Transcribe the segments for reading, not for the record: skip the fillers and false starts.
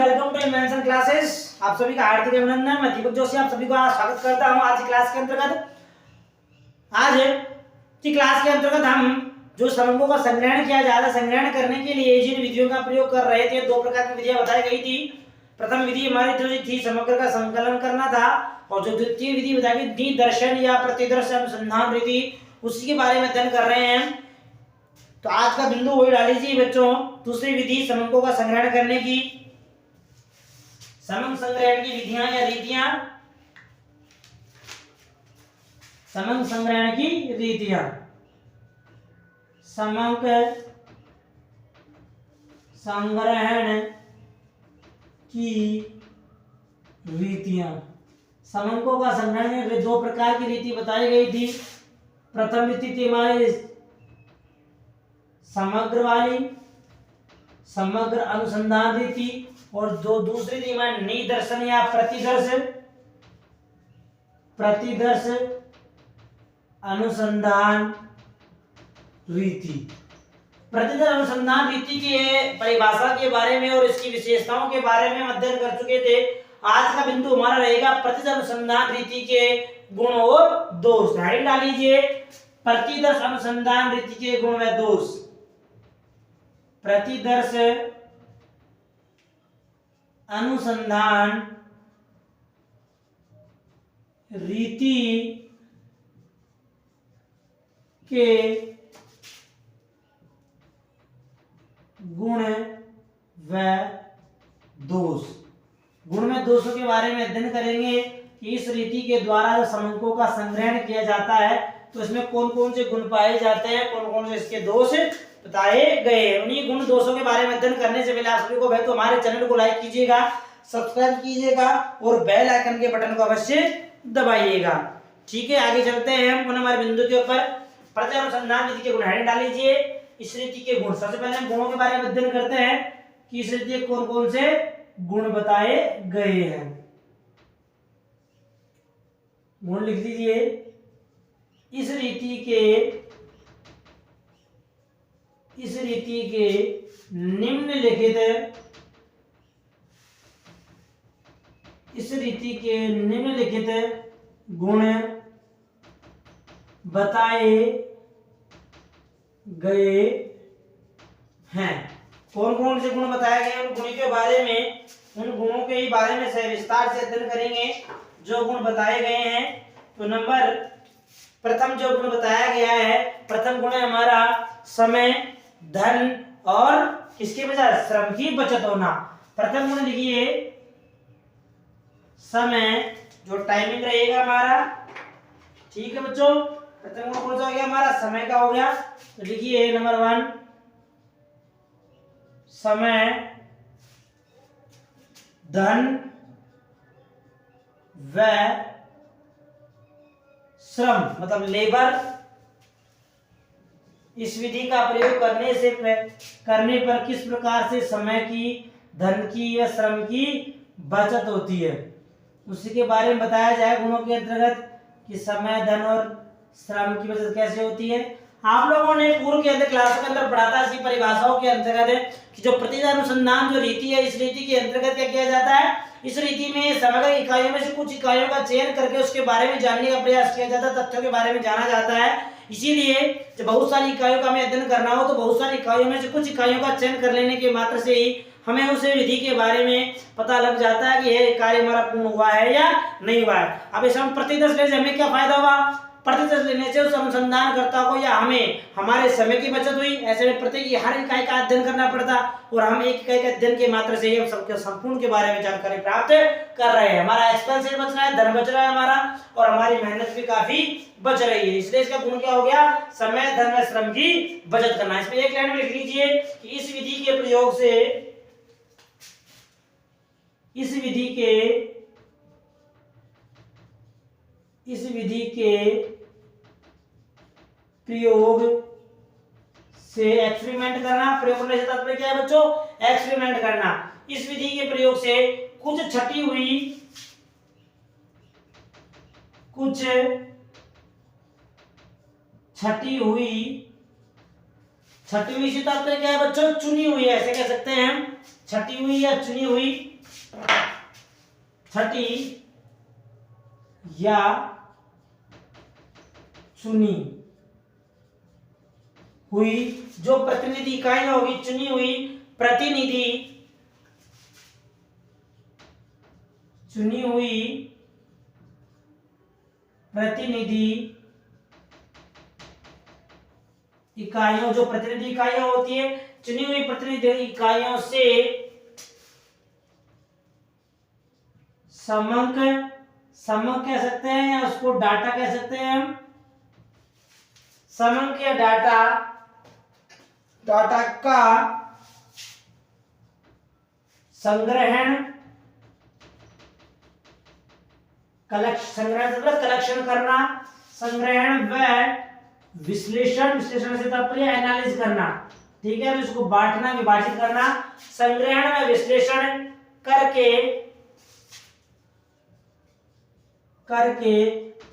Welcome to invention classes. आप सभी का हार्दिक अभिनंदन। मैं दीपक जोशी आप सभी का स्वागत करता हूं आज की क्लास के अंतर्गत। आज की क्लास के अंतर्गत हम जो समंकों का संग्रहण किया जा रहा है, संग्रहण करने के लिए जिन विधियों का प्रयोग कर रहे थे, दो प्रकार की विधियां बताई गई थी। प्रथम विधि हमारी जो थी समग्र का संकलन करना था, और जो द्वितीय विधि बताई गई निदर्शन या प्रतिदर्श अनुसंधान विधि, उसी के बारे में अध्ययन कर रहे हैं। तो आज का बिंदु वही डाल लीजिए बच्चों, दूसरी विधि समंकों का संग्रहण करने की। समंक संग्रहण की विधियां या रीतियां, समंक संग्रहण की रीतियां, समंक संग्रहण की रीतियां। समंकों का संग्रहण में दो प्रकार की रीति बताई गई थी। प्रथम रीति थी हमारी समग्र वाली, समग्र अनुसंधान रीति, और जो दूसरी थी हमारी निदर्शन या प्रतिदर्श अनुसंधान रीति। प्रतिदर्श अनुसंधान रीति की परिभाषा के बारे में और इसकी विशेषताओं के बारे में हम अध्ययन कर चुके थे। आज का बिंदु हमारा रहेगा प्रतिदर्श अनुसंधान रीति के गुण और दोष। हेडिंग डाल लीजिए, प्रतिदर्श अनुसंधान रीति के गुण व दोष। प्रतिदर्श अनुसंधान रीति के गुण व दोष। गुण में दोषों के बारे में अध्ययन करेंगे कि इस रीति के द्वारा जो समंकों का संग्रहण किया जाता है तो इसमें कौन कौन से गुण पाए जाते हैं, कौन कौन से इसके दोष बताए गए। उन्हीं गुण दोषों के बारे में अध्ययन करने से पहले आप सभी को भाई तो हमारे चैनल को लाइक कीजिएगा, सब्सक्राइब कीजिएगा और बेल आइकन के बटन को अवश्य दबाइएगा। ठीक है, आगे चलते हैं हम हमारे बिंदु के ऊपर। प्रतिदर्श अनुसंधान रीति के गुण हेडिंग डाल लीजिए। इस रीति के गुण, सबसे पहले हम गुणों के बारे में अध्ययन करते हैं कि इस रीति के कौन कौन से गुण बताए गए हैं। गुण लिख लीजिए। इस रीति के निम्नलिखित गुण बताए गए हैं। कौन कौन से गुण बताए गए हैं, उन गुणों के बारे में, उन गुणों के ही बारे में विस्तार से अध्ययन करेंगे जो गुण बताए गए हैं। तो नंबर प्रथम जो गुण बताया गया है, प्रथम गुण है हमारा समय, धन और किसकी बचत, श्रम की बचत होना। प्रथम गुण लिखिए समय, जो टाइमिंग रहेगा हमारा। ठीक है बच्चों, प्रथम गुण कौन सा हो गया हमारा, समय का हो गया। तो लिखिए नंबर 1 समय, धन व श्रम मतलब लेबर। इस विधि का प्रयोग करने पर किस प्रकार से समय की, धन की या श्रम की बचत होती है, उसी के बारे में बताया जाए गुणों के अंतर्गत कि समय, धन और श्रम की बचत कैसे होती है। आप लोगों ने पूर्व के अंदर क्लास के अंदर पढ़ा था इसकी परिभाषाओं के अंतर्गत कि जो प्रतिदर्श अनुसंधान जो रीति है, इस रीति के अंतर्गत क्या किया जाता है, इस रीति में समग्र इकाइयों में से कुछ इकाइयों का चयन करके उसके बारे में जानने का प्रयास किया जाता है, तथ्यों के बारे में जाना जाता है। इसीलिए जब बहुत सारी इकाइयों का हमें अध्ययन करना हो तो बहुत सारी इकाइयों में से कुछ इकाइयों का चयन कर लेने के मात्र से ही हमें उस विधि के बारे में पता लग जाता है कि यह कार्य हमारा पूर्ण हुआ है या नहीं हुआ है। अब इसे हम प्रतिदर्श लेने से हमें क्या फायदा हुआ, प्रतिदर्श लेने से उस अनुसंधानकर्ता को या हमें हमारे समय की बचत हुई। ऐसे में प्रत्येक हर इकाई का अध्ययन करना पड़ता और हम एक इकाई के अध्ययन के मात्र से ही हम सबके संपूर्ण के बारे में जानकारी प्राप्त कर रहे हैं। हमारा एक्सपेंस बच रहा है, धन बच रहा है हमारा, और हमारी मेहनत भी काफी बच रही है। इसलिए इसका गुण क्या हो गया, समय, धन व श्रम की बचत करना। इसमें एक लाइन में लिख लीजिए कि इस विधि के प्रयोग से, इस विधि के प्रयोग से एक्सपेरिमेंट करना। प्रयोग करने से तात्पर्य क्या है बच्चों, एक्सपेरिमेंट करना। इस विधि के प्रयोग से कुछ छटी हुई से तात्पर्य क्या है बच्चों, चुनी हुई, ऐसे कह सकते हैं हम, छटी हुई या चुनी हुई, छटी या चुनी हुई जो प्रतिनिधि इकाइयां होगी, चुनी हुई प्रतिनिधि, चुनी हुई प्रतिनिधि इकाइयों, जो प्रतिनिधि इकाइयां होती है, चुनी हुई प्रतिनिधि इकाइयों से समग्र, समग्र कह सकते हैं या उसको डाटा कह सकते हैं हम, समग्र या डाटा, डाटा का संग्रहण, संग्रहण मतलब कलेक्शन करना, संग्रहण व विश्लेषण, विश्लेषण से तात्पर्य एनालिसिस करना, ठीक है, इसको बांटना, विभाजित करना, संग्रहण व विश्लेषण करके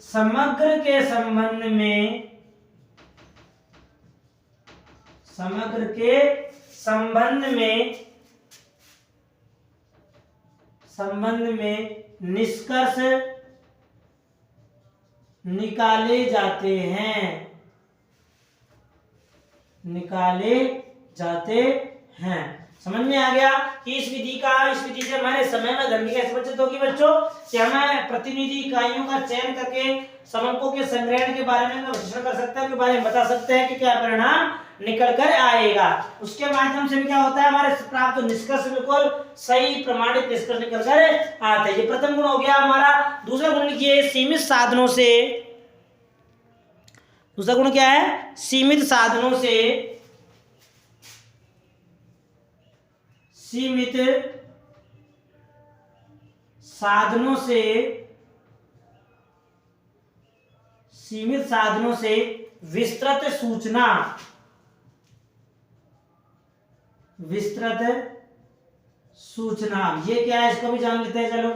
समग्र के संबंध में, समग्र के संबंध में निष्कर्ष निकाले जाते हैं, निकाले जाते हैं। समझ में आ गया कि इस विधि से हमारे समय में धन की कैसे बचत होगी बच्चों, कि हमें प्रतिनिधि इकाइयों का चयन करके समकों के संग्रहण के बारे में विश्लेषण कर सकते हैं, के बारे में बता सकते हैं कि क्या परिणाम निकल कर आएगा। उसके माध्यम से भी क्या होता है, हमारे प्राप्त निष्कर्ष बिल्कुल सही प्रमाणित निष्कर्ष निकल कर आते हैं। ये प्रथम गुण हो गया हमारा। दूसरा गुण लिखिए सीमित साधनों से, दूसरा गुण क्या है, सीमित साधनों से, सीमित साधनों से, सीमित साधनों से विस्तृत सूचना, विस्तृत सूचना, ये क्या है इसको भी जान लेते हैं। चलो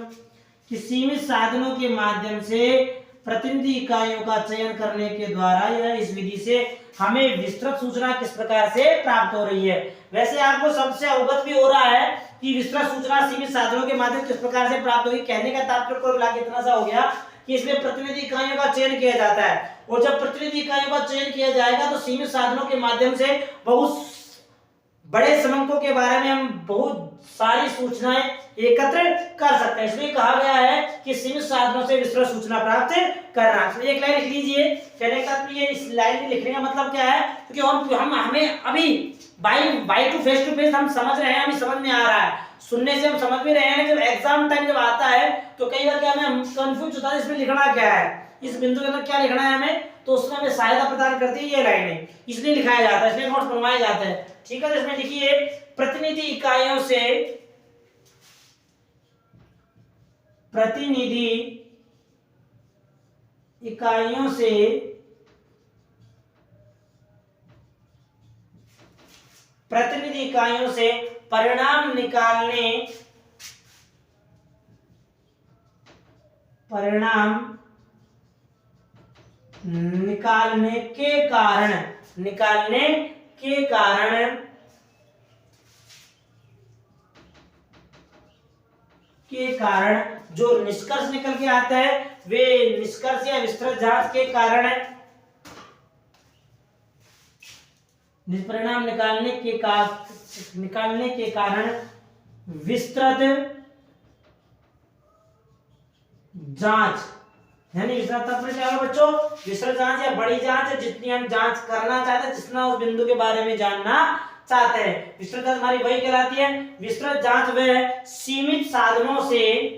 कि सीमित साधनों के माध्यम से प्रतिनिधि इकाइयों का चयन करने के द्वारा या इस विधि से हमें विस्तृत सूचना किस प्रकार से प्राप्त हो रही है। वैसे आपको सबसे अवगत भी हो रहा है कि विस्तृत सूचना सीमित साधनों के माध्यम किस प्रकार से प्राप्त होगी। कहने का तात्पर्य को मिला के इतना सा हो गया कि इसमें प्रतिनिधि इकाइयों का चयन किया जाता है, और जब प्रतिनिधि इकाइयों का चयन किया जाएगा तो सीमित साधनों के माध्यम से बहुत बड़े समकों के बारे में हम बहुत सारी सूचनाएं एकत्र कर सकते हैं। इसलिए कहा गया है कि सीमित साधनों से विस्तृत सूचना प्राप्त करना। एक लाइन लिख लीजिए। कहने का ये इस लाइन लिखने का मतलब क्या है, क्योंकि हम हमें अभी बाई टू फेस हम समझ रहे हैं, अभी समझ में आ रहा है, सुनने से हम समझ भी रहे हैं। जब एग्जाम टाइम जब आता है तो कई बार क्या हमें कंफ्यूज होता है इसमें लिखना क्या है, इस बिंदु के अंदर क्या लिखना है हमें, तो उसमें हमें सहायता प्रदान करती है ये लाइनें, इसलिए लिखाया जाता है, इसलिए नोट्स बनवाए जाते हैं। ठीक है, तो इसमें लिखिए प्रतिनिधि इकाइयों से, प्रतिनिधि इकाइयों से प्रतिनिधि इकाइयों से परिणाम निकालने, परिणाम निकालने के कारण, निकालने के कारण जो निष्कर्ष निकल के आता है वे निष्कर्ष या विस्तृत जांच के कारण, परिणाम निकालने के कारण विस्तृत जांच, यानी विस्तृत तात्पर्य क्या है बच्चों, विस्तृत जांच या बड़ी जांच, जितनी हम जांच करना चाहते हैं, जितना उस बिंदु के बारे में जानना चाहते हैं। विस्तृत जांच हमारी वही कहलाती है। विस्तृत जांच वह सीमित साधनों से,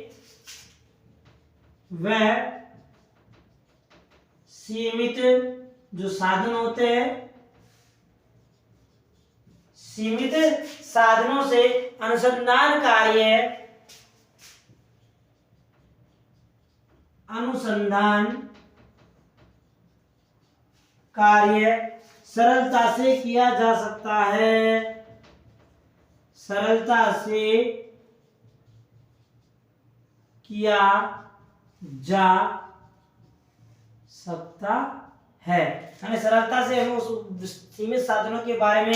वह सीमित जो साधन होते हैं, सीमित साधनों से अनुसंधान कार्य सरलता से किया जा सकता है, सरलता से किया जा सकता है। यानी सरलता से हम उस सीमित साधनों के बारे में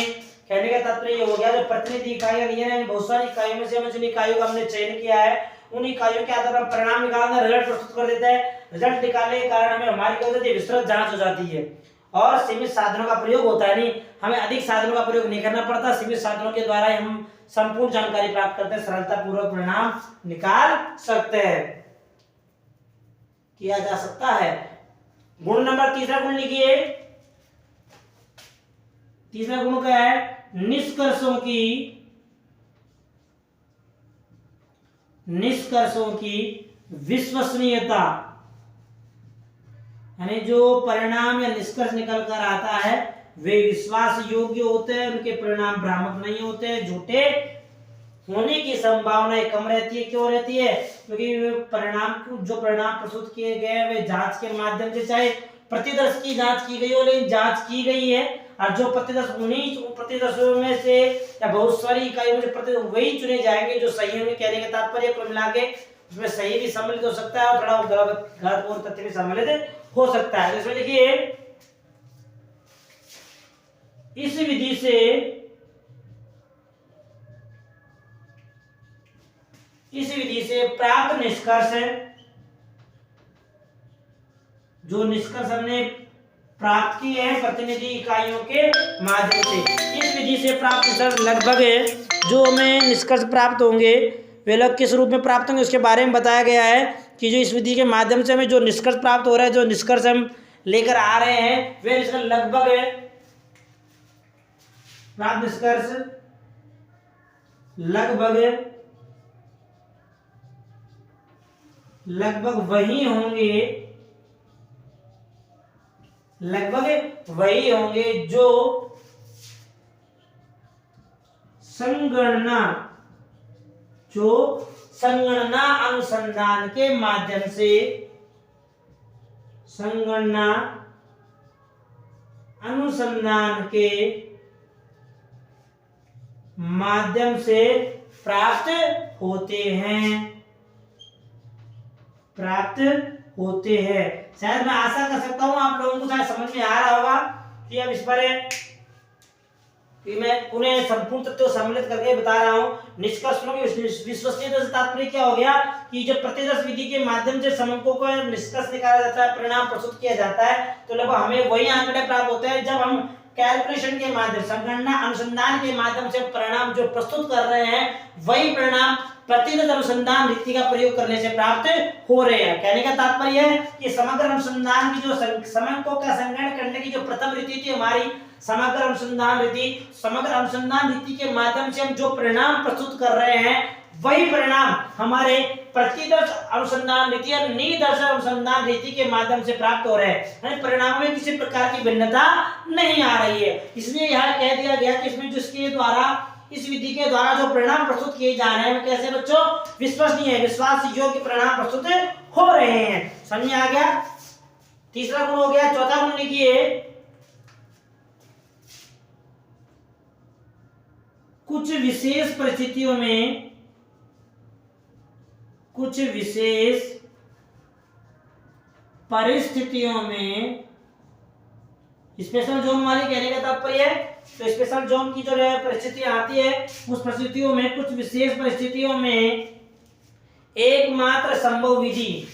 कहने का तात्पर्य ये हो गया, जो प्रतिनिधि इकाइयां ली है, बहुत सारी इकाइयों में से हमें जिन इकाइयों का हमने चयन किया है, उन इकाइयों के आधार पर परिणाम निकालना, रिजल्ट प्रस्तुत कर देता है। रिजल्ट निकालने के कारण हमें हमारी क्या होती है, विस्तृत जांच हो जाती है और सीमित साधनों का प्रयोग होता है। नहीं, हमें अधिक साधनों का प्रयोग नहीं करना पड़ता, सीमित साधनों के द्वारा हम संपूर्ण जानकारी प्राप्त करते हैं, सरलता पूर्वक परिणाम निकाल सकते हैं, किया जा सकता है। गुण नंबर तीसरा गुण लिखिए। तीसरा गुण क्या है, निष्कर्षों की विश्वसनीयता। यानी जो परिणाम या निष्कर्ष निकल कर आता है वे विश्वास योग्य होते हैं, उनके परिणाम भ्रामक नहीं होते हैं, झूठे होने की संभावना कम रहती है। क्यों रहती है? क्योंकि परिणाम, जो परिणाम प्रस्तुत किए गए वे जांच के माध्यम से, चाहे प्रतिदर्श की जांच की गई हो, लेकिन जांच की गई है, और जो प्रतिदर्श उन्हीं प्रतिदर्शों में से या बहुत सारी इकाइयों में से प्रतिदर्श वही चुने जाएंगे जो सही होंगे। कहने का तात्पर्य कुल मिला के उसमें सही भी सम्मिलित हो सकता है और थोड़ा गलत और तथ्य भी सम्मिलित हो सकता है। इसमें देखिए, इस विधि से प्राप्त निष्कर्ष, जो निष्कर्ष हमने प्राप्त किए हैं प्रतिनिधि इकाइयों के माध्यम से, इस विधि से प्राप्त निष्कर्ष लगभग जो हमें निष्कर्ष प्राप्त होंगे वे लोग किस रूप में प्राप्त होंगे उसके बारे में बताया गया है कि जो इस विधि के माध्यम से हमें जो निष्कर्ष प्राप्त हो रहा है, जो निष्कर्ष हम लेकर आ रहे हैं, वे निष्कर्ष लगभग प्राप्त निष्कर्ष लगभग वही होंगे जो संगणना अनुसंधान के माध्यम से प्राप्त होते हैं। शायद मैं आशा कर सकता हूं आप लोगों को शायद समझ में आ रहा होगा कि अब इस पर मैं पुनः संपूर्ण तथ्यों सम्मिलित करके बता रहा हूं। निष्कर्षों की विश्वसनीयता से तात्पर्य क्या हो गया कि जब प्रतिदर्श विधि के माध्यम से समकों को निष्कर्ष निकाला जाता है, परिणाम प्रस्तुत किया जाता है, तो लगभग हमें वही आंकड़े प्राप्त होते हैं जब हम कैलकुलेशन के माध्यम, संगणना अनुसंधान के माध्यम से परिणाम जो प्रस्तुत कर रहे हैं वही परिणाम प्रतिदर्श अनुसंधान रीति का प्रयोग करने से प्राप्त हो रहे हैं। कहने का तात्पर्य है कि समग्र अनुसंधान की जो समकों का संग्रहण करने की जो प्रथम रीति थी हमारी समग्र अनुसंधान रीति के माध्यम से हम जो परिणाम प्रस्तुत कर रहे हैं वही परिणाम हमारे प्रतिदर्श अनुसंधान रीति या निदर्श अनुसंधान रीति के माध्यम से प्राप्त हो रहे हैं। परिणामों में किसी प्रकार की भिन्नता नहीं आ रही है। इसलिए यह कह दिया गया कि इसमें जिसके द्वारा, इस विधि के द्वारा जो परिणाम प्रस्तुत किए जा रहे हैं कैसे बच्चों, विश्वसनीय है, विश्वास योग्य परिणाम प्रस्तुत हो रहे हैं। समझ आ गया? तीसरा गुण हो गया। चौथा गुण लिखिए, कुछ विशेष परिस्थितियों में स्पेशल जोन वाली कहने का तात्पर्य है, तो स्पेशल जोन की जो परिस्थितियां आती है उस परिस्थितियों में, कुछ विशेष परिस्थितियों में एकमात्र संभव विधि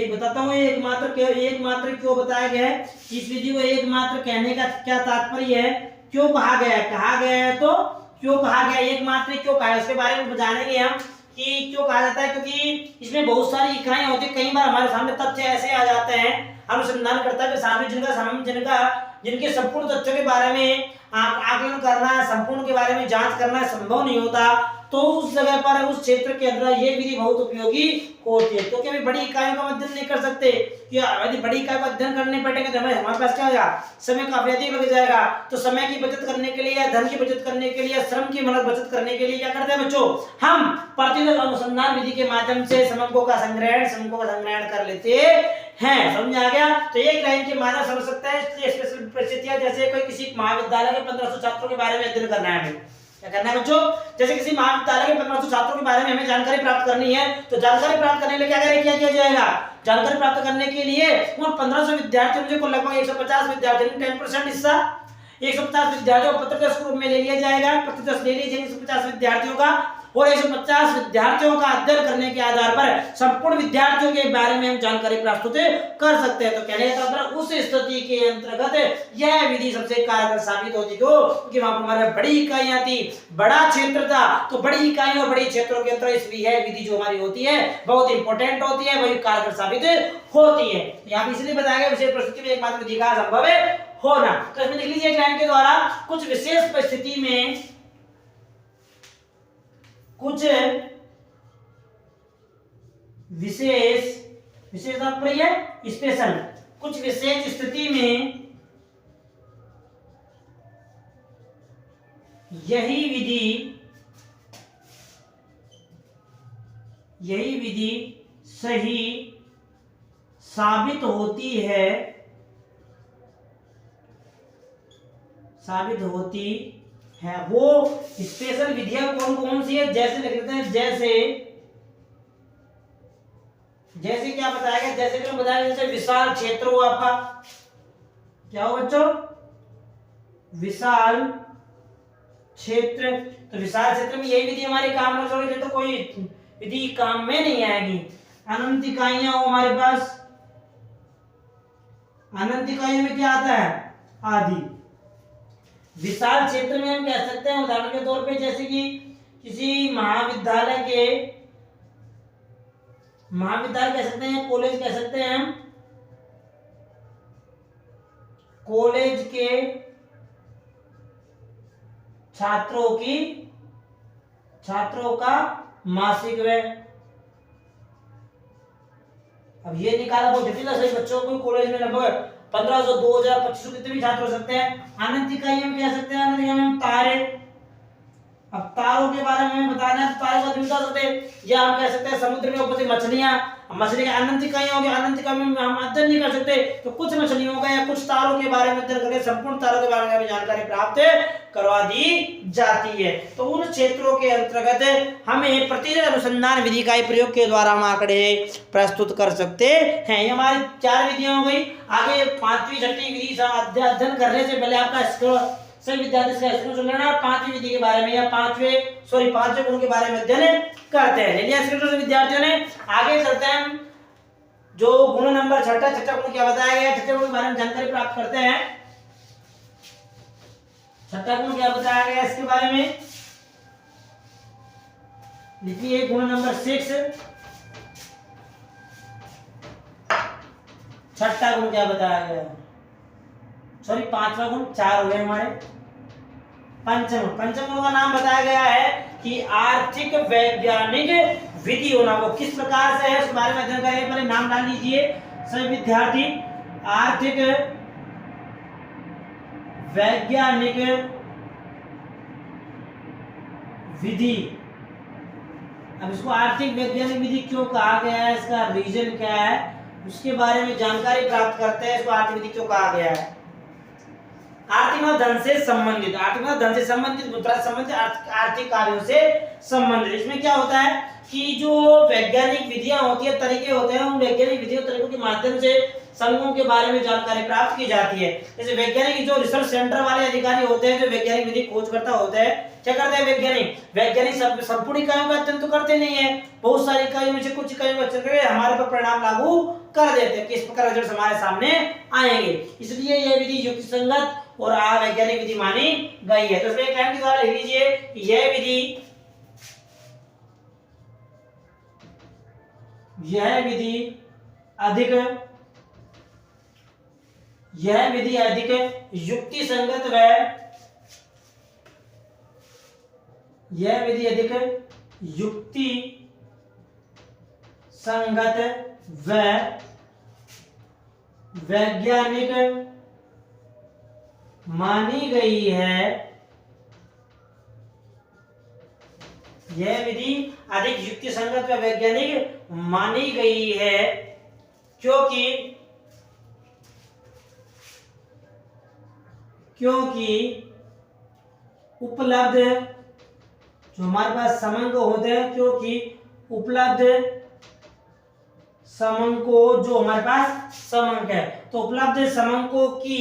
बताता हूँ। एकमात्र क्यों बताया गया है? इस विधि को एकमात्र कहने का क्या तात्पर्य है, क्यों कहा गया है, तो क्यों कहा गया, एकमात्र क्यों कहा है, उसके बारे में जानेंगे हम कि क्यों कहा जाता है। क्योंकि इसमें बहुत सारी इकाइयां होती है, कई बार हमारे सामने तथ्य ऐसे आ जाते हैं अनुसंधानकर्ता के सामने जिनके संपूर्ण तथ्यों के बारे में आकलन करना, संपूर्ण के बारे में जांच करना संभव नहीं होता, तो उस जगह पर, उस क्षेत्र के अंदर ये विधि बहुत उपयोगी होती है। क्योंकि अभी बड़ी इकाइयों का अध्ययन नहीं कर सकते, यदि बड़ी इकाई का अध्ययन करने पड़ेगा तो हमारे पास क्या होगा, समय काफी अधिक लग जाएगा। तो समय की बचत करने के लिए, धन की बचत करने के लिए, श्रम की बचत करने के लिए क्या करते हैं बच्चों, हम प्रतिदर्श अनुसंधान विधि के माध्यम से समकों का संग्रहण कर लेते हैं। समझ आ गया? तो एक लाइन के माध्यम समझ सकते हैं। स्पेशल परिस्थितियां, जैसे कोई किसी महाविद्यालय के 1500 छात्रों के बारे में अध्ययन करना है, क्या करना है बच्चों, जैसे किसी महाविद्यालय के 1500 छात्रों के बारे में हमें जानकारी प्राप्त करनी है, तो जानकारी प्राप्त करने के लिए क्या किया जाएगा, जानकारी प्राप्त करने के लिए उन 1500 विद्यार्थियों में से लगभग 150 विद्यार्थियों 10% हिस्सा 150 विद्यार्थियों को प्रत्यक्ष रूप में ले लिया जाएगा, प्रत्यक्ष ले लिए जाएंगे 150 विद्यार्थियों का, और 150 विद्यार्थियों का अध्ययन करने के आधार पर संपूर्ण विद्यार्थियों के बारे में हम जानकारी प्रस्तुत कर सकते हैं। तो कहने का मतलब उस स्थिति के अंतर्गत यह विधि सबसे कारगर साबित होती, क्योंकि वहां पर हमारे बड़ी इकाइयां थी, बड़ा क्षेत्र था, तो बड़ी इकाइयों और बड़ी क्षेत्रों के अंतर यह विधि जो हमारी होती है बहुत इंपॉर्टेंट होती है, वही कारगर साबित होती है। यहाँ पे इसलिए बताया गया विशेष परिस्थिति में एकमात्र विधि का संभव होना। तो इसमें लिख लीजिए एक लाइन के द्वारा कुछ विशेष परिस्थिति में कुछ विशेष तात्पर्य स्पेशल, कुछ विशेष स्थिति में यही विधि सही साबित होती है। वो स्पेशल विधियां कौन कौन सी है, जैसे लिख लेते हैं, जैसे क्या बताया गया, जैसे कि बताया जैसे विशाल क्षेत्र हो आपका, क्या हो बच्चों, विशाल क्षेत्र, तो विशाल क्षेत्र में यही विधि हमारी काम में छोड़ी, तो कोई विधि काम में नहीं आएगी। अनंत इकाइयां हो हमारे पास, अनंत इकाइयों में क्या आता है, आदि। विशाल क्षेत्र में हम कह सकते हैं उदाहरण के तौर पे, जैसे कि किसी महाविद्यालय कह सकते हैं, कॉलेज कह सकते हैं हम, कॉलेज के छात्रों का मासिक व्यय। अब ये निकाला बहुत जटिल है सही बच्चों को, कॉलेज में लगभग 1500 2000 2500 कितने भी छात्र हो सकते हैं। अनंत इकाई हम कह सकते हैं, अनंत इकाई में तारे, अब तारों के बारे में बताना है तो तारे का बता सकते हैं, या हम कह सकते हैं समुद्र में उपस्थित मछलियां, मछली के अनंत इकाइयां होगी, अनंत इकाई में हम अध्ययन नहीं कर सकते, तो कुछ मछलियों का या कुछ तारों के बारे में अध्ययन करके संपूर्ण तारों के बारे में जानकारी प्राप्त करवा दी जाती है। तो उन क्षेत्रों के अंतर्गत हमें प्रतिदिन अनुसंधान विधि का प्रयोग के द्वारा हम आंकड़े प्रस्तुत कर सकते हैं। ये हमारी 4 विधियां हो गई। आगे 5वीं 6वीं विधि अध्ययन करने से पहले आपका सभी विद्यार्थी इसका स्क्रीनशॉट लेना, 5वीं विधि के बारे में या 5वें गुण के बारे में अध्ययन करते हैं। ले लिया स्क्रीनशॉट विद्यार्थियों ने। आगे चलते हैं, जो गुण नंबर 6 गुण क्या बताया गया, 6 गुण के बारे में जानकारी प्राप्त करते हैं। 6 गुण क्या बताया गया इसके बारे में लिखिए, गुण नंबर 6, 6 गुण क्या बताया गया, सॉरी 5वां गुण, 4 हो गए हमारे। पंचम गुण का नाम बताया गया है कि आर्थिक वैज्ञानिक विधि होना, वो किस प्रकार से है उसके बारे में अध्ययन करेंगे। पहले नाम डाल लीजिए सभी विद्यार्थी, आर्थिक वैज्ञानिक विधि। अब इसको आर्थिक वैज्ञानिक विधि क्यों कहा गया है, इसका रीजन क्या है, उसके बारे में जानकारी प्राप्त करते हैं। इसको आर्थिक विधि क्यों कहा गया है। आर्थिक धन से संबंधित, मुद्रा से संबंधित, आर्थिक कार्यों से संबंधित। इसमें क्या होता है कि जो वैज्ञानिक विधियां होती है, तरीके होते हैं, उन वैज्ञानिक विधियों तरीकों के माध्यम से समूहों के बारे में जानकारी प्राप्त की जाती है। जैसे वैज्ञानिक जो रिसर्च सेंटर वाले अधिकारी होते हैं, जो वैज्ञानिक विधि खोजकर्ता होते हैं, क्या करते हैं वैज्ञानिक संपूर्ण इकाइयों का अध्ययन तो करते नहीं है, बहुत सारी इकाइयों में से कुछ इकाइयों का अध्ययन करके हमारे पर परिणाम लागू कर देते हैं, किस प्रकार रिजल्ट हमारे सामने आएंगे। इसलिए यह विधि युक्तिसंगत और वैज्ञानिक विधि मानी गई है। तो इसमें एक लाइन के द्वारा लिख लीजिए, यह विधि अधिक युक्तिसंगत व वैज्ञानिक मानी गई है। यह विधि अधिक युक्तिसंगत व वैज्ञानिक मानी गई है क्योंकि उपलब्ध जो हमारे पास समंक होते हैं, क्योंकि उपलब्ध समंको जो हमारे पास समंक है, तो उपलब्ध समंकों की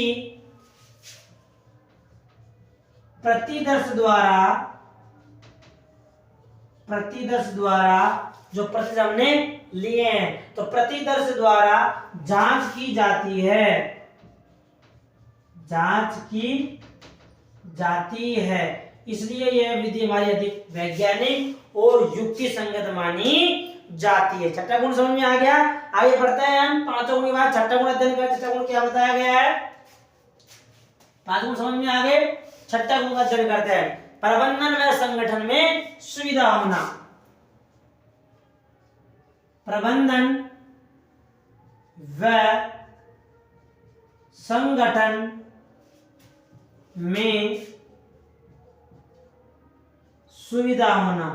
प्रतिदर्श द्वारा जो प्रतिदर्श हमने लिए हैं, तो प्रतिदर्श द्वारा जांच की जाती है। इसलिए यह विधि हमारी अधिक वैज्ञानिक और युक्ति संगत मानी जाती है। छठा गुण समझ में आ गया। आगे बढ़ते हैं हम पांचों गुण के बाद छठा गुण अध्ययन करें। छठा गुण क्या बताया गया है? पांच गुण समझ में आ गए, छठा गुण का अध्ययन करते हैं। प्रबंधन व संगठन में सुविधा होना। प्रबंधन व संगठन में सुविधा होना।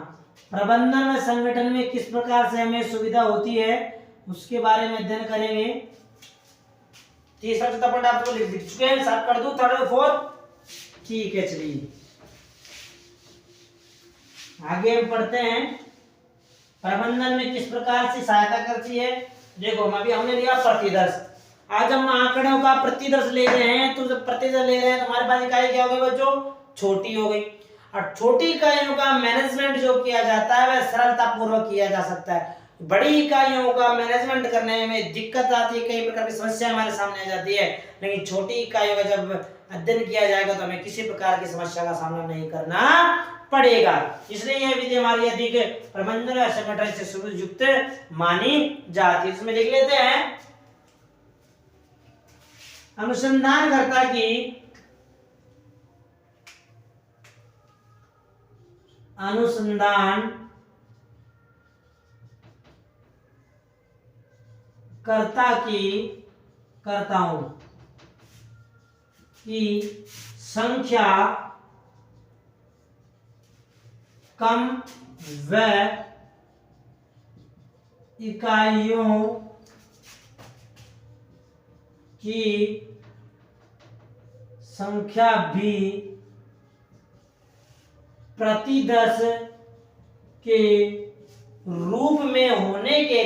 प्रबंधन व संगठन में किस प्रकार से हमें सुविधा होती है उसके बारे में अध्ययन करेंगे। तीसरा चौथा पॉइंट आप तो लिख चुके हैं, साफ कर दूं थर्ड और फोर्थ, ठीक है। चलिए आगे हम पढ़ते हैं प्रबंधन में किस प्रकार से सहायता करती है। देखो हमने लिया प्रतिदर्श। आज हम आंकड़ों का प्रतिदर्श ले रहे हैं, तो जब प्रतिदर्श ले रहे हैं तो हमारे पास इकाई क्या हो गई बच्चों? छोटी हो गई। और छोटी इकाइयों का मैनेजमेंट जो किया जाता है वह सरलता पूर्वक किया जा सकता है। बड़ी इकाइयों का मैनेजमेंट करने में दिक्कत आती है, कई प्रकार की समस्या हमारे सामने आ जाती है, लेकिन छोटी इकाइयों का जब अध्ययन किया जाएगा तो हमें किसी प्रकार की समस्या का सामना नहीं करना पड़ेगा। इसलिए यह विधि हमारी अधिक प्रबंधन और संगठन से सुयुक्त मानी जाती है। इसमें लिख लेते हैं अनुसंधानकर्ता कर्ताओं की संख्या कम व इकाइयों की संख्या भी प्रतिदर्श के रूप में होने के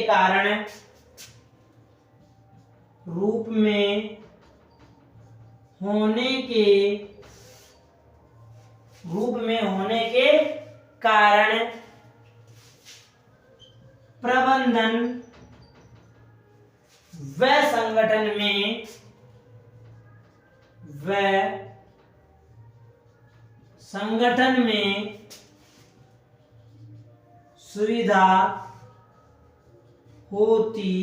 कारण प्रबंधन व संगठन में सुविधा होती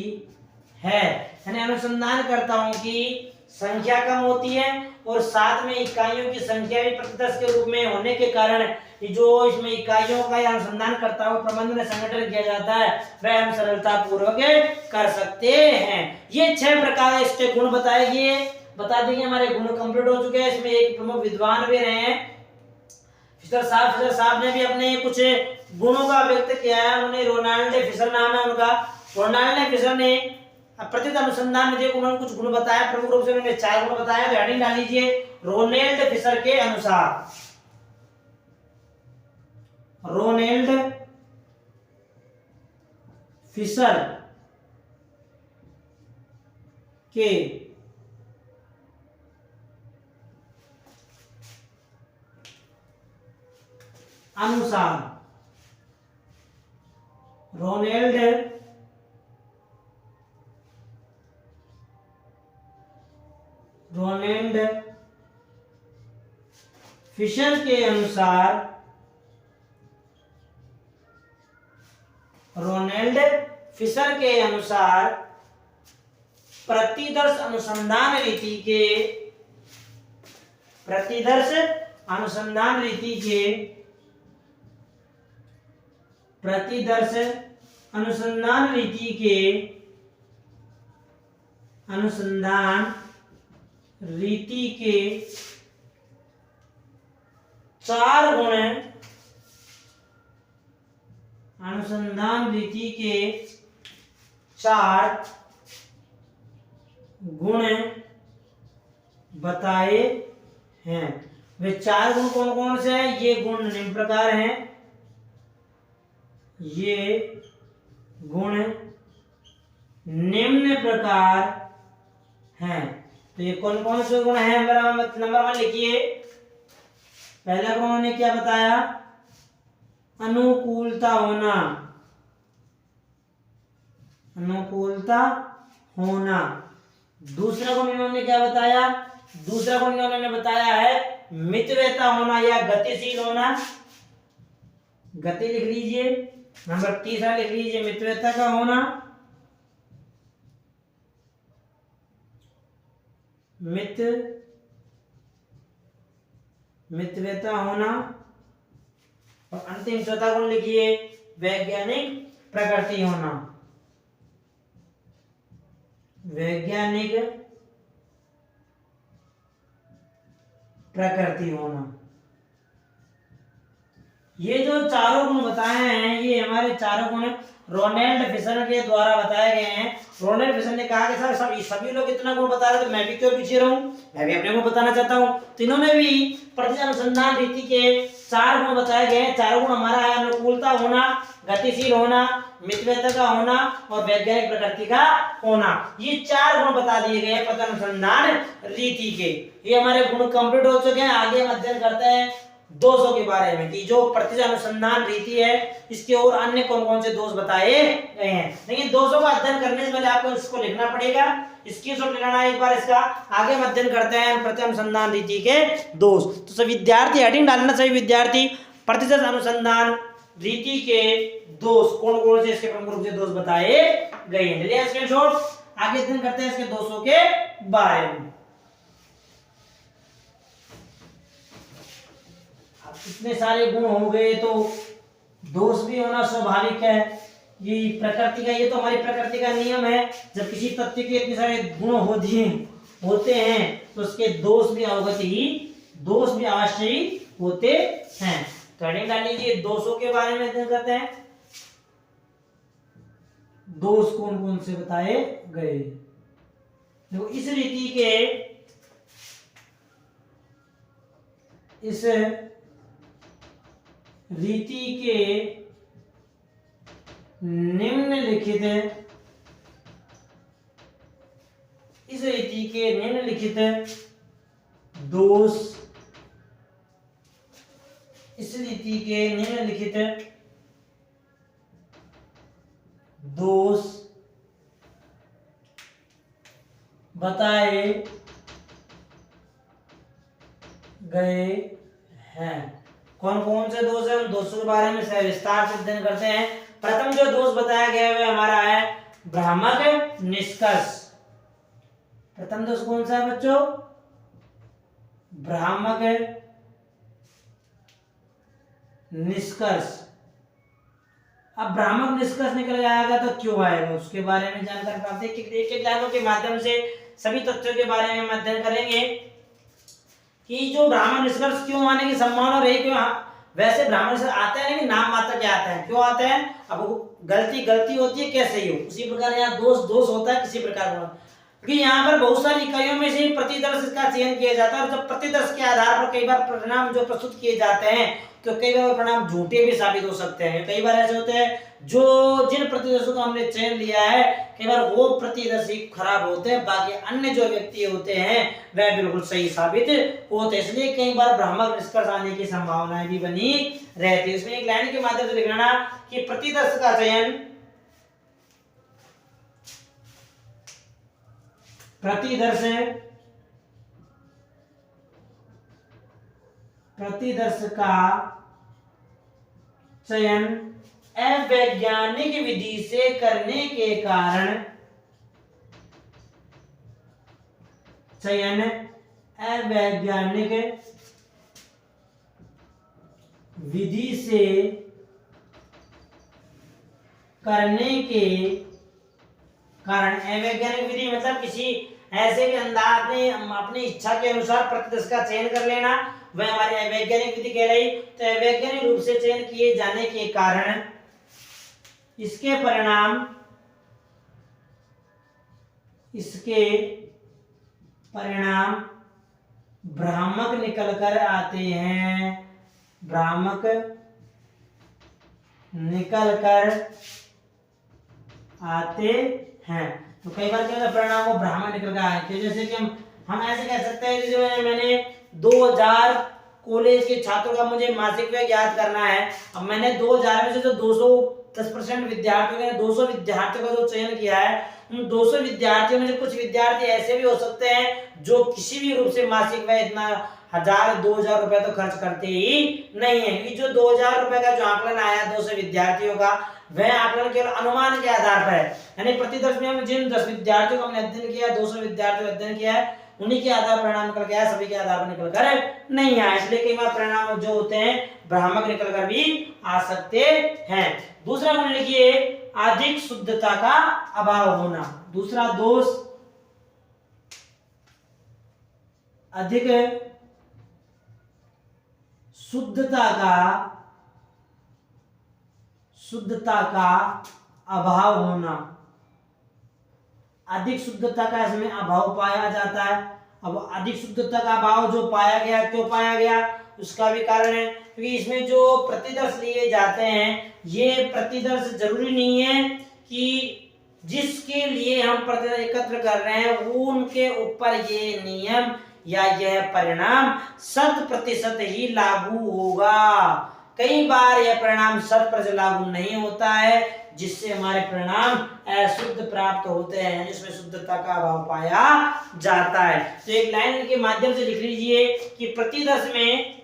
है। यानी अनुसंधानकर्ताओं की संख्या कम होती है और साथ में इकाइयों की संख्या भी प्रतिदर्श के रूप में होने के कारण जो इसमें इकाइयों का अनुसंधानकर्ताओं प्रबंधन संगठन किया जाता है वह हम सरलता पूर्वक कर सकते हैं। ये 6 प्रकार इसके गुण बताए गए, बता देंगे। हमारे गुण कंप्लीट हो चुके हैं। इसमें एक प्रमुख विद्वान भी रहे हैं फिशर साहब ने भी अपने कुछ गुणों का व्यक्त किया है। उन्होंने रोनाल्ड फिशर नाम है उनका। रोनाल्ड फिशर ने प्रतिदिन अनुसंधान में देखो उन्होंने कुछ गुण बताया, प्रमुख रूप से उन्होंने 4 गुण बताया। तो हेडिंग डाल लीजिए रोनाल्ड फिशर के अनुसार। रोनाल्ड फिशर के अनुसार रोनाल्ड फिशर के अनुसार रोनाल्ड फिशर के अनुसार प्रतिदर्श अनुसंधान रीति के 4 गुण अनुसंधान रीति के 4 गुण बताए हैं। वे 4 गुण कौन कौन से हैं? ये गुण निम्न प्रकार हैं। ये गुण निम्न प्रकार हैं। तो ये कौन कौन से गुण हैं? नंबर 1 लिखिए। पहला गुण उन्होंने क्या बताया? अनुकूलता होना। अनुकूलता होना। दूसरा गुण इन्होंने क्या बताया? दूसरा गुण इन्होंने बताया है मितव्ययता होना या गतिशील होना। गति लिख लीजिए। नंबर तीसरा लिख लीजिए मितव्ययता का होना। मितव्ययता होना। और अंतिम चौथा गुण लिखिए वैज्ञानिक प्रकृति होना। वैज्ञानिक प्रकृति होना। ये जो चारों गुण बताए हैं ये हमारे चारों गुण रोनाल्ड फिशर के द्वारा बताए गए हैं। रोनाल्ड फिशर ने कहा कि सर सभी लोग इतना गुण बता रहे तो मैं भी क्यों पीछे रहूं, मैं भी अपने गुण बताना चाहता हूं। तो इन्होंने भी प्रतिज अनुसंधान रीति के 4 गुण बताए गए हैं। 4 गुण हमारा है अनुकूलता होना, गतिशील होना, मितव्ययता का होना और वैज्ञानिक प्रकृति का होना। ये 4 गुण बता दिए गए हैं प्रतिज अनुसंधान रीति के। ये हमारे गुण कंप्लीट हो चुके हैं। आगे हम अध्ययन करते हैं दोषों के बारे में कि जो प्रतिज अनुसंधान रीति है इसके और अन्य कौन कौन से दोष बताए गए हैं। लेकिन दोषों का अध्ययन करने से पहले आपको इसको लिखना पड़ेगा, स्क्रीनशॉट लेना एक बार इसका। आगे हम अध्ययन करते हैं प्रतिज अनुसंधान रीति के दोष। तो सभी विद्यार्थी हेडिंग डालना, सभी विद्यार्थी प्रतिज अनुसंधान रीति के दोष कौन कौन से इसके प्रमुख रूप से दोष बताए गए हैं। चलिए स्क्रीनशॉट। आगे अध्ययन करते हैं इसके दोषों के बारे में। इतने सारे गुण हो गए तो दोष भी होना स्वाभाविक है। ये प्रकृति का, ये तो हमारी प्रकृति का नियम है। जब किसी तत्व के इतने सारे गुण होते हैं तो उसके दोष भी अवश्य ही होते हैं। तो हेडिंग डाल लीजिए दोषों के बारे में अध्ययन करते हैं। दोष कौन कौन से बताए गए। तो इस रीति के निम्नलिखित दोष, इस रीति के निम्नलिखित दोष बताए गए हैं। कौन कौन से दोष है उन दोषों के बारे में विस्तार से अध्ययन करते हैं। प्रथम जो दोष बताया गया है हमारा है भ्रामक निष्कर्ष। प्रथम दोष कौन सा है बच्चों? भ्रामक निष्कर्ष। अब भ्रामक निष्कर्ष निकल आएगा तो क्यों आएगा उसके बारे में जानकारी प्राप्त एक लाइनों के माध्यम से सभी तथ्यों के बारे में हम अध्ययन करेंगे कि जो भ्रामक निष्कर्ष क्यों आने की संभावना रही। क्यों वैसे भ्रामक निष्कर्ष आते हैं लेकिन नाम मात्र के आते हैं। क्यों आते हैं? अब गलती होती है कैसे ही हो, उसी प्रकार यहाँ दोष होता है किसी प्रकार का। क्योंकि यहाँ पर बहुत सारी इकाइयों में से प्रतिदर्श का चयन किया जाता है और जब प्रतिदर्श के आधार पर कई बार परिणाम जो प्रस्तुत किए जाते हैं तो कई बार परिणाम झूठे भी साबित हो सकते हैं। कई बार ऐसे होते हैं जो जिन प्रतिदर्शों का हमने चयन लिया है कई बार वो प्रतिदर्शी खराब होते हैं, बाकी अन्य जो व्यक्ति होते हैं वह बिल्कुल सही साबित होते हैं। इसलिए कई बार भ्रामक निष्कर्ष आने की संभावनाएं भी बनी रहती है। इसमें एक लाइन के माध्यम से लिखना कि प्रतिदर्श का चयन प्रतिदर्श का चयन अवैज्ञानिक विधि से करने के कारण अवैज्ञानिक विधि मतलब किसी ऐसे भी अंदाज में अपनी इच्छा के अनुसार प्रतिदर्श का चयन कर लेना वह हमारी अवैज्ञानिक विधि कहलाई। तो अवैज्ञानिक रूप से चयन किए जाने के कारण इसके परिणाम भ्रामक निकल कर आते हैं। भ्रामक निकल कर आते हैं। तो कई बार क्या होता है, परिणाम वो ब्राह्मण निकल कर आए थे। जैसे कि हम ऐसे कह सकते हैं, जैसे मैंने 2000 कॉलेज के छात्रों का मुझे मासिक व्यय ज्ञात करना है। अब मैंने 2000 में से जो 210% विद्यार्थियों के 200 विद्यार्थियों का जो चयन किया है, उन 200 विद्यार्थियों में से कुछ विद्यार्थी ऐसे भी हो सकते हैं जो किसी भी रूप से मासिक व्यय इतना 1000-2000 रुपए तो खर्च करते ही नहीं है। क्योंकि जो 2000 रुपए का जो आंकलन आया 200 विद्यार्थियों का, वह आंकलन केवल अनुमान के आधार पर है। यानी प्रति 10 में हम जिन 10 विद्यार्थियों का हमने अध्ययन किया, 200 विद्यार्थियों का अध्ययन किया है, उन्हीं के आधार परिणाम निकल के आया, सभी के आधार पर निकल कर नहीं आया। इसलिए कई बार परिणाम जो होते हैं भ्रामक निकल कर भी आ सकते हैं। दूसरा गुण लिखिए, अधिक शुद्धता का अभाव होना। दूसरा दोष, अधिक शुद्धता का अभाव होना। अधिक शुद्धता का इसमें अभाव पाया जाता है। अब अधिक शुद्धता का अभाव जो पाया गया, क्यों पाया गया, उसका भी कारण है। क्योंकि इसमें जो प्रतिदर्श लिए जाते हैं, ये प्रतिदर्श जरूरी नहीं है कि जिसके लिए हम प्रतिदर्श एकत्र कर रहे हैं उनके ऊपर ये नियम या यह परिणाम 100% ही लागू होगा। कई बार यह परिणाम 100% लागू नहीं होता है, जिससे हमारे परिणाम अशुद्ध प्राप्त होते हैं, जिसमें शुद्धता का अभाव पाया जाता है। तो एक लाइन के माध्यम से लिख लीजिए कि प्रतिदर्श में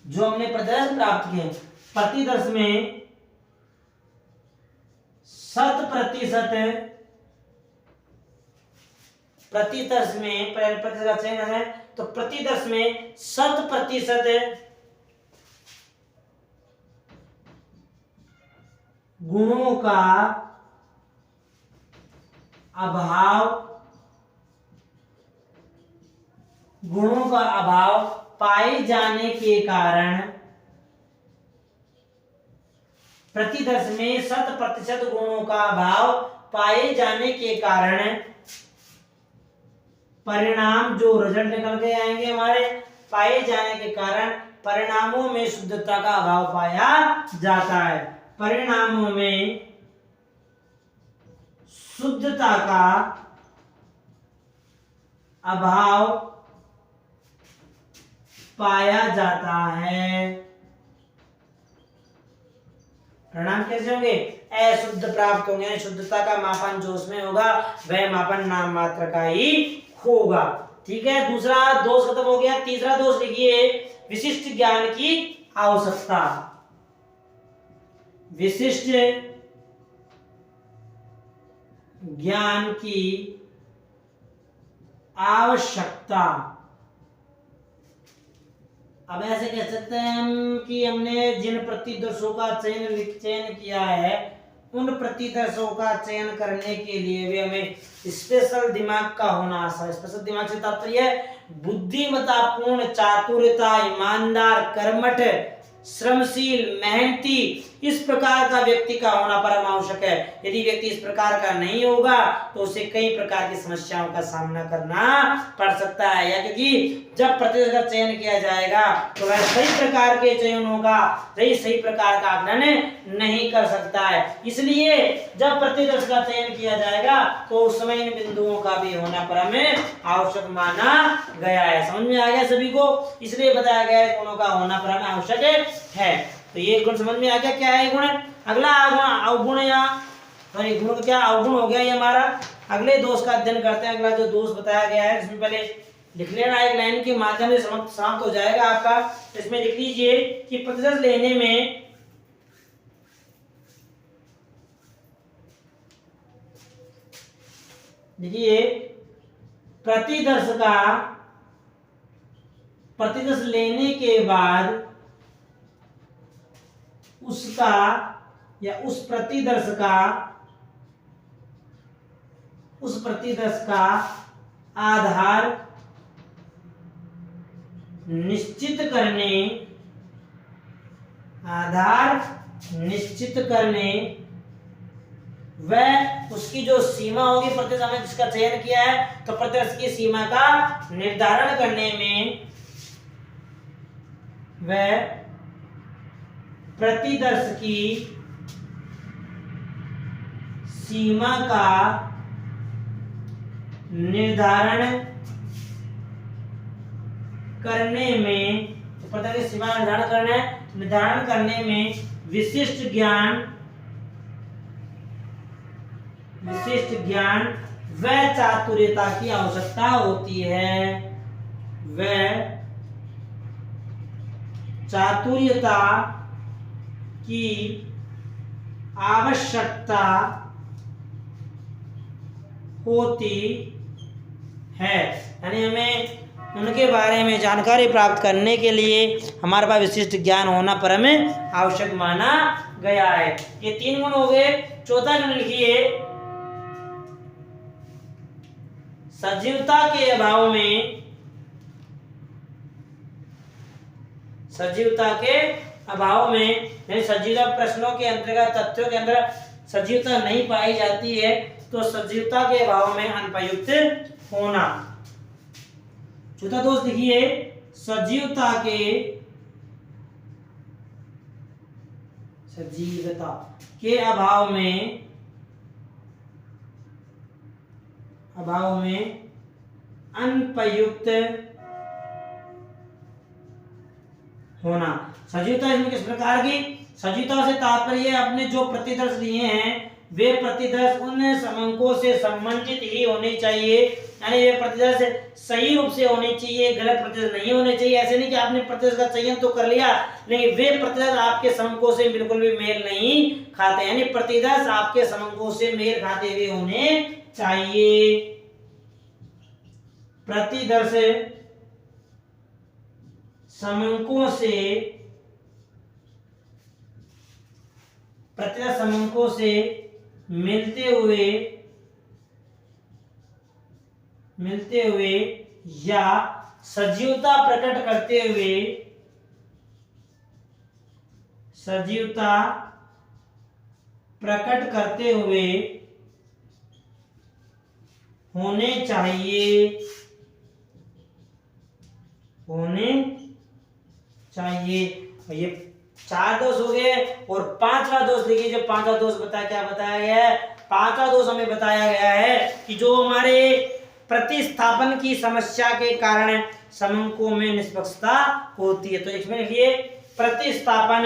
जो हमने प्रतिदर्श प्राप्त किए, प्रतिदर्श में 100% प्रतिदर्श में प्रतिदर्श है, तो प्रतिदर्श में 100% गुणों का अभाव पाए जाने के कारण, प्रतिदर्श में 100% गुणों का अभाव पाए जाने के कारण परिणाम जो रिजल्ट निकल के आएंगे हमारे, पाए जाने के कारण परिणामों में शुद्धता का अभाव पाया जाता है। परिणामों में शुद्धता का अभाव पाया जाता है। परिणाम कैसे होंगे, अशुद्ध प्राप्त होंगे। शुद्धता का मापन जो उसमें होगा वह मापन नाम मात्र का ही होगा। ठीक है, दूसरा दोष खत्म हो गया। तीसरा दोष लिखिए, विशिष्ट ज्ञान की आवश्यकता। विशिष्ट ज्ञान की आवश्यकता। अब ऐसे कह सकते हैं हम कि हमने जिन प्रतिदर्शों का चयन किया है, उन प्रतिदर्शों का चयन करने के लिए भी हमें स्पेशल दिमाग का होना आवश्यक। स्पेशल दिमाग से तात्पर्य बुद्धिमत्तापूर्ण, चातुरता, ईमानदार, कर्मठ, श्रमशील, मेहनती, इस प्रकार का व्यक्ति का होना परम आवश्यक है। यदि व्यक्ति इस प्रकार का नहीं होगा तो उसे कई प्रकार की समस्याओं का सामना करना पड़ सकता है। या क्योंकि जब प्रतिदर्श का चयन किया जाएगा तो वह सही प्रकार के चयनों का सही प्रकार का आकलन नहीं कर सकता है। इसलिए जब प्रतिदर्श का चयन किया जाएगा तो उस समय इन बिंदुओं का भी होना परम आवश्यक माना गया है। समझ में आ गया सभी को? इसलिए बताया गया है गुणों का होना परम आवश्यक है। तो ये गुण समझ में आ गया, क्या है गुण। अगला अवगुण या सॉरी गुण का क्या अवगुण हो गया ये हमारा। अगले दोष का अध्ययन करते हैं। अगला जो दोष बताया गया है इसमें पहले लिख लेना, एक लाइन के माध्यम से समाप्त हो जाएगा आपका। इसमें लिख लीजिए कि प्रतिदर्श लेने में देखिए प्रतिदर्श लेने के बाद उसका या उस प्रतिदर्श का आधार निश्चित करने वह उसकी जो सीमा होगी प्रत्यक्ष हमने जिसका चयन किया है तो प्रत्यक्ष की सीमा का निर्धारण करने में वह प्रतिदर्श की सीमा का निर्धारण करने में प्रतिदर्श की सीमा का निर्धारण करने में विशिष्ट ज्ञान व चातुर्यता की आवश्यकता होती है। वह चातुर्यता की आवश्यकता होती है। यानी हमें उनके बारे में जानकारी प्राप्त करने के लिए हमारे पास विशिष्ट ज्ञान होना पर हमें आवश्यक माना गया है। ये 3 गुण हो गए। चौथा गुण लिखिए, सजीवता के अभाव में यानी सजीवता प्रश्नों के अंतर्गत तथ्यों के अंदर सजीवता नहीं पाई जाती है तो सजीवता के अभाव में अनुपयुक्त होना। चौथा दोष लिखिए, सजीवता के अभाव में अनुपयुक्त होना। सजीवता इसमें किस प्रकार की? सजीवता से तात्पर्य अपने जो प्रतिदर्श लिए हैं वे प्रतिदर्श उन समंकों से संबंधित ही होने चाहिए। यानी वे प्रतिदर्श सही रूप से होने चाहिए, गलत प्रतिदर्श नहीं होने चाहिए। ऐसे नहीं कि आपने प्रतिदर्श का चयन तो कर लिया लेकिन वे प्रतिदर्श आपके समंकों से बिल्कुल भी मेल नहीं खाते। यानी प्रतिदर्श आपके समंकों से मेल खाते हुए होने चाहिए। प्रतिदर्श समंकों से मिलते हुए या सजीवता प्रकट करते हुए होने चाहिए। और ये 4 दोष हो गए। और 5वां दोष देखिए, जो 5वां दोष क्या बताया गया है? 5वां दोष हमें बताया गया है कि जो हमारे प्रतिस्थापन की समस्या के कारण समंकों में निष्पक्षता होती है। तो इसमें लिखिए, प्रतिस्थापन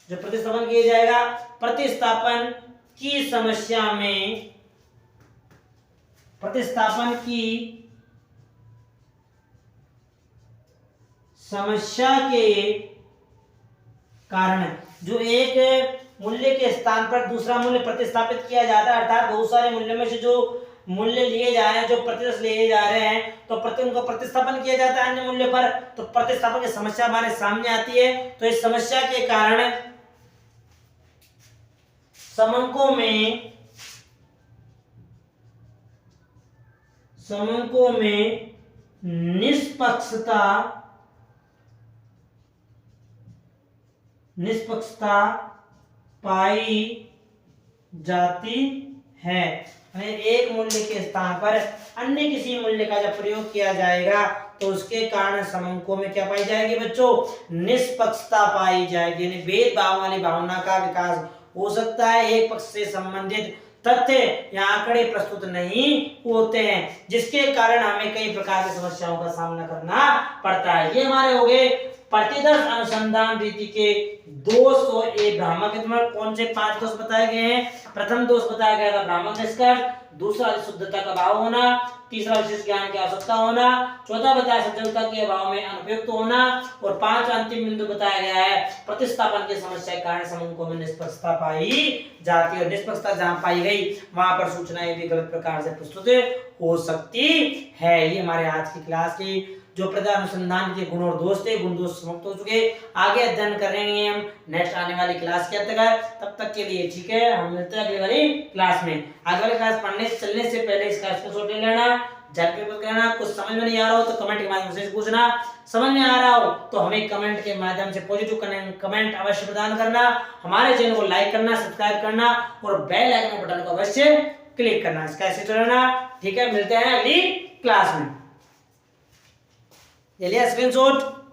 जो प्रतिस्थापन किया जाएगा, प्रतिस्थापन की समस्या में प्रतिस्थापन की समस्या के कारण जो एक मूल्य के स्थान पर दूसरा मूल्य प्रतिस्थापित किया जाता है, अर्थात बहुत सारे मूल्यों में से जो मूल्य लिए जा रहे हैं, जो प्रतिदर्श लिए जा रहे हैं, तो उनका प्रतिस्थापन किया जाता है अन्य मूल्य पर, तो प्रतिस्थापन की समस्या हमारे सामने आती है। तो इस समस्या के कारण समंकों में निष्पक्षता पाई जाती है। एक मूल्य के स्थान पर अन्य किसी मूल्य का जब प्रयोग किया जाएगा तो उसके कारण समंकों में क्या पाई जाएगी बच्चों? निष्पक्षता पाई जाएगी। यानी भेदभाव वाली भावना का विकास हो सकता है। एक पक्ष से संबंधित तथ्य या आंकड़े प्रस्तुत नहीं होते हैं, जिसके कारण हमें कई प्रकार की समस्याओं का सामना करना पड़ता है। ये हमारे हो गए प्रतिदर्श अनुसंधान रीति के दोष। और एक भ्रामक कौन से 5 दोष बताए गए हैं? प्रथम दोष बताया गया था भ्रामक निष्कर्ष, दूसरा शुद्धता का अभाव होना, तीसरा विशेष ज्ञान की आवश्यकता होना, चौथा बताया सजगता के अभाव में अनुपयुक्त होना, और 5वां अंतिम बिंदु बताया गया है प्रतिस्थापन की समस्या के कारण समंकों में निष्पक्षता पाई जाती है। और निष्पक्षता जहां पाई गई वहां पर सूचनाएं भी गलत प्रकार से प्रस्तुत हो सकती है। ये हमारे आज की क्लास की जो प्रजा अनुसंधान के गुण और दोष थे, गुण दोष समाप्त हो चुके। आगे अध्ययन करेंगे हम नेक्स्ट आने वाली क्लास के अंतर्गत। तब तक के लिए ठीक है, हम मिलते हैं अगली वाली क्लास में। आगे वाली क्लास पढ़ने से चलने से पहले इसका स्क्रीनशॉट ले लेना, झटके पर करना। कुछ समझ में नहीं आ रहा हो तो कमेंट के माध्यम से पूछना, समझ में आ रहा हो तो हमें कमेंट के माध्यम से पॉजिटिव कमेंट अवश्य प्रदान करना। हमारे चैनल को लाइक करना, सब्सक्राइब करना और बेल आइकन बटन को अवश्य क्लिक करना। कैसे चलना, ठीक है, मिलते हैं अगली क्लास में। ले लिया स्क्रीनशॉट।